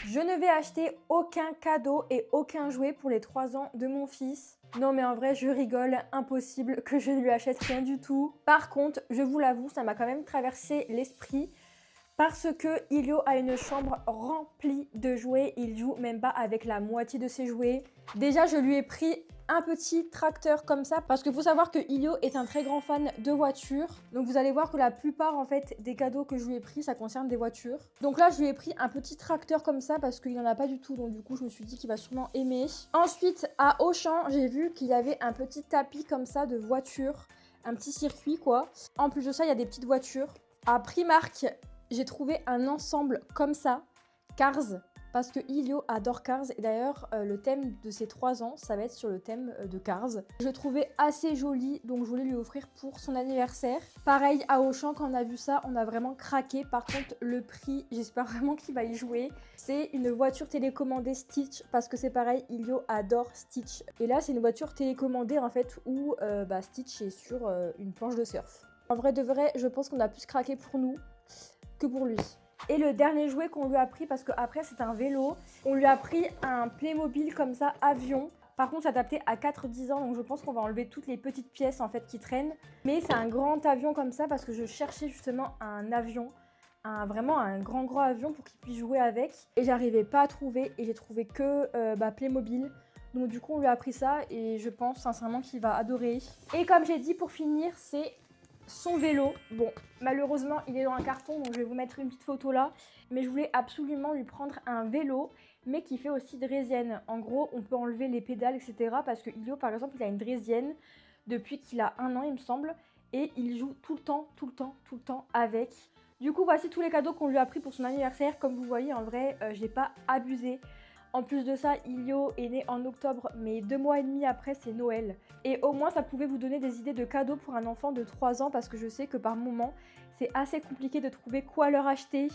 Je ne vais acheter aucun cadeau et aucun jouet pour les 3 ans de mon fils. Non mais en vrai, je rigole, impossible que je ne lui achète rien du tout. Par contre, je vous l'avoue, ça m'a quand même traversé l'esprit parce que Ilio a une chambre remplie de jouets. Il joue même pas avec la moitié de ses jouets. Déjà, je lui ai pris un petit tracteur comme ça parce qu'il faut savoir que Ilio est un très grand fan de voitures. Donc vous allez voir que la plupart en fait des cadeaux que je lui ai pris, ça concerne des voitures. Donc là, je lui ai pris un petit tracteur comme ça parce qu'il n'en a pas du tout. Donc du coup, je me suis dit qu'il va sûrement aimer. Ensuite, à Auchan, j'ai vu qu'il y avait un petit tapis comme ça de voiture. Un petit circuit quoi. En plus de ça, il y a des petites voitures. À Primark, j'ai trouvé un ensemble comme ça, Cars, parce que Ilio adore Cars. Et d'ailleurs, le thème de ses 3 ans, ça va être sur le thème de Cars. Je le trouvais assez joli, donc je voulais lui offrir pour son anniversaire. Pareil, à Auchan, quand on a vu ça, on a vraiment craqué. Par contre, le prix, j'espère vraiment qu'il va y jouer. C'est une voiture télécommandée Stitch, parce que c'est pareil, Ilio adore Stitch. Et là, c'est une voiture télécommandée, en fait, où Stitch est sur une planche de surf. En vrai de vrai, je pense qu'on a plus craqué pour nous que pour lui. Et le dernier jouet qu'on lui a pris, parce qu'après c'est un vélo, on lui a pris un Playmobil comme ça, avion. Par contre, adapté à 4-10 ans, donc je pense qu'on va enlever toutes les petites pièces en fait qui traînent. Mais c'est un grand avion comme ça parce que je cherchais justement un avion, vraiment un grand avion pour qu'il puisse jouer avec. Et j'arrivais pas à trouver et j'ai trouvé que Playmobil. Donc du coup on lui a pris ça et je pense sincèrement qu'il va adorer. Et comme j'ai dit pour finir, c'est son vélo. Bon, malheureusement, il est dans un carton, donc je vais vous mettre une petite photo là. Mais je voulais absolument lui prendre un vélo, mais qui fait aussi draisienne. En gros, on peut enlever les pédales, etc. Parce que Ilio, par exemple, il a une draisienne depuis qu'il a 1 an, il me semble. Et il joue tout le temps avec. Du coup, voici tous les cadeaux qu'on lui a pris pour son anniversaire. Comme vous voyez, en vrai, j'ai pas abusé. En plus de ça, Ilio est né en octobre, mais 2 mois et demi après, c'est Noël. Et au moins, ça pouvait vous donner des idées de cadeaux pour un enfant de 3 ans, parce que je sais que par moment, c'est assez compliqué de trouver quoi leur acheter.